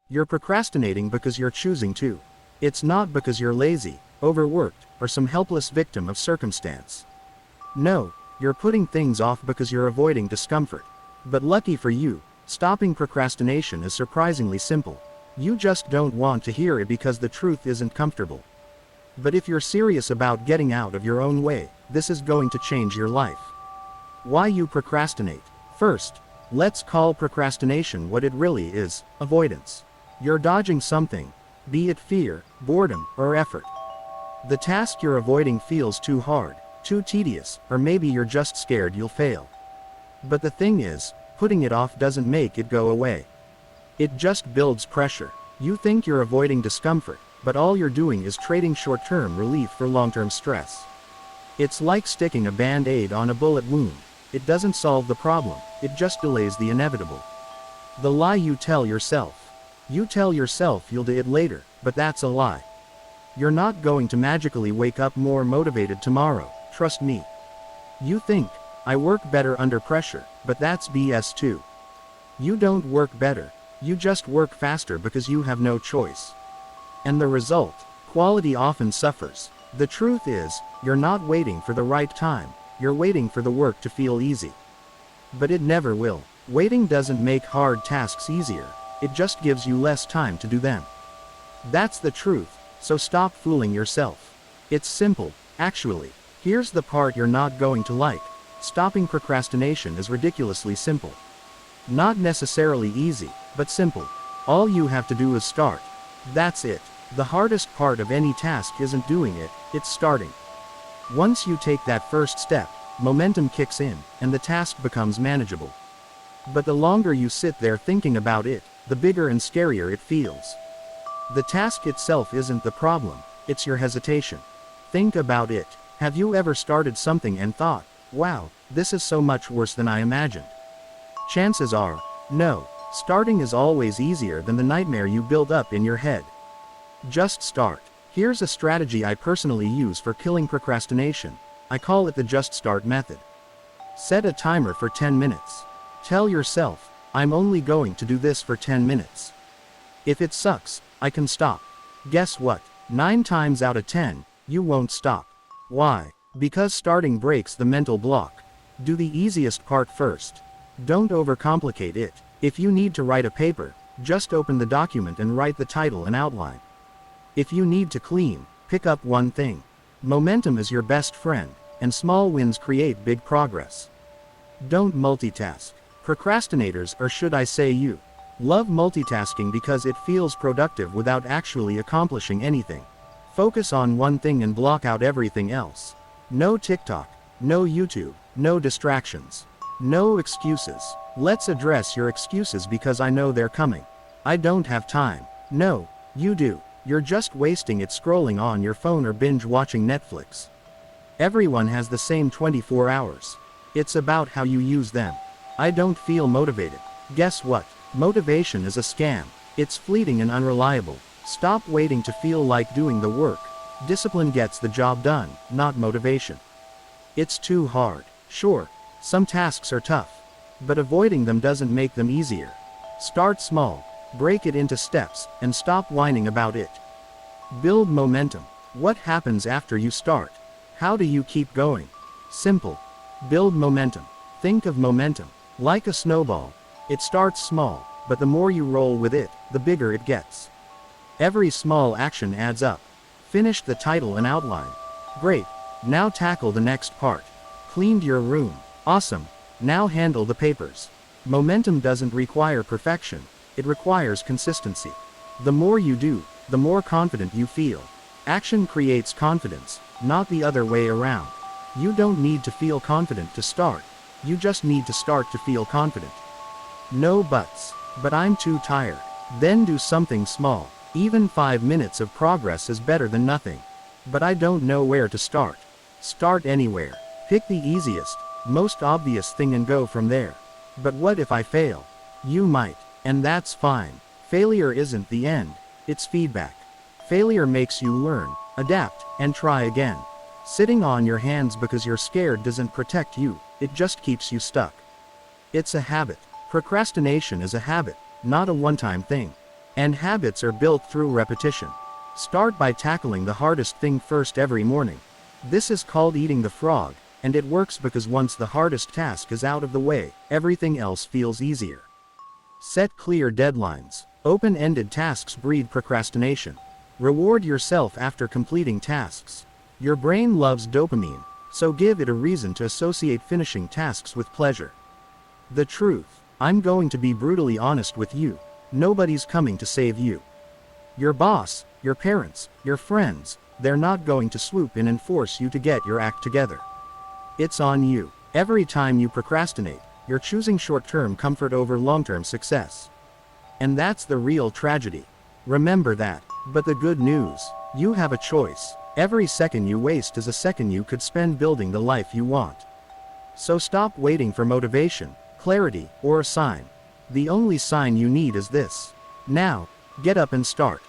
You're procrastinating because you're choosing to. It's not because you're lazy, overworked, or some helpless victim of circumstance. No, you're putting things off because you're avoiding discomfort. But lucky for you, stopping procrastination is surprisingly simple. You just don't want to hear it because the truth isn't comfortable. But if you're serious about getting out of your own way, this is going to change your life. Why you procrastinate? First, let's call procrastination what it really is: avoidance. You're dodging something, be it fear, boredom, or effort. The task you're avoiding feels too hard, too tedious, or maybe you're just scared you'll fail. But the thing is, putting it off doesn't make it go away. It just builds pressure. You think you're avoiding discomfort, but all you're doing is trading short-term relief for long-term stress. It's like sticking a band-aid on a bullet wound. It doesn't solve the problem, it just delays the inevitable. The lie you tell yourself. You tell yourself you'll do it later, but that's a lie. You're not going to magically wake up more motivated tomorrow, trust me. You think, I work better under pressure, but that's BS too. You don't work better, you just work faster because you have no choice. And the result, quality often suffers. The truth is, you're not waiting for the right time, you're waiting for the work to feel easy. But it never will. Waiting doesn't make hard tasks easier, it just gives you less time to do them. That's the truth, so stop fooling yourself. It's simple, actually. Here's the part you're not going to like. Stopping procrastination is ridiculously simple. Not necessarily easy, but simple. All you have to do is start. That's it. The hardest part of any task isn't doing it, it's starting. Once you take that first step, momentum kicks in, and the task becomes manageable. But the longer you sit there thinking about it, the bigger and scarier it feels. The task itself isn't the problem, it's your hesitation. Think about it. Have you ever started something and thought, wow, this is so much worse than I imagined? Chances are, no. Starting is always easier than the nightmare you build up in your head. Just start. Here's a strategy I personally use for killing procrastination. I call it the just start method. Set a timer for 10 minutes. Tell yourself, I'm only going to do this for 10 minutes. If it sucks, I can stop. Guess what? 9 times out of 10, you won't stop. Why? Because starting breaks the mental block. Do the easiest part first. Don't overcomplicate it. If you need to write a paper, just open the document and write the title and outline. If you need to clean, pick up one thing. Momentum is your best friend, and small wins create big progress. Don't multitask. Procrastinators, or should I say you, love multitasking because it feels productive without actually accomplishing anything. Focus on one thing and block out everything else. No TikTok, no YouTube, no distractions. No excuses. Let's address your excuses because I know they're coming. I don't have time. No, you do. You're just wasting it scrolling on your phone or binge watching Netflix. Everyone has the same 24 hours. It's about how you use them. I don't feel motivated. Guess what? Motivation is a scam. It's fleeting and unreliable. Stop waiting to feel like doing the work. Discipline gets the job done, not motivation. It's too hard. Sure, some tasks are tough, but avoiding them doesn't make them easier. Start small, break it into steps, and stop whining about it. Build momentum. What happens after you start? How do you keep going? Simple. Build momentum. Think of momentum like a snowball. It starts small, but the more you roll with it, the bigger it gets. Every small action adds up. Finish the title and outline. Great. Now tackle the next part. Cleaned your room. Awesome. Now handle the papers. Momentum doesn't require perfection, it requires consistency. The more you do, the more confident you feel. Action creates confidence, not the other way around. You don't need to feel confident to start. You just need to start to feel confident. No buts. But I'm too tired. Then do something small. Even 5 minutes of progress is better than nothing. But I don't know where to start. Start anywhere. Pick the easiest, most obvious thing and go from there. But what if I fail? You might, and that's fine. Failure isn't the end, it's feedback. Failure makes you learn, adapt, and try again. Sitting on your hands because you're scared doesn't protect you, it just keeps you stuck. It's a habit. Procrastination is a habit, not a one-time thing. And habits are built through repetition. Start by tackling the hardest thing first every morning. This is called eating the frog, and it works because once the hardest task is out of the way, everything else feels easier. Set clear deadlines. Open-ended tasks breed procrastination. Reward yourself after completing tasks. Your brain loves dopamine, so give it a reason to associate finishing tasks with pleasure. The truth. I'm going to be brutally honest with you. Nobody's coming to save you. Your boss, your parents, your friends, they're not going to swoop in and force you to get your act together. It's on you. Every time you procrastinate, you're choosing short-term comfort over long-term success. And that's the real tragedy. Remember that. But the good news, you have a choice. Every second you waste is a second you could spend building the life you want. So stop waiting for motivation, clarity, or a sign. The only sign you need is this. Now, get up and start.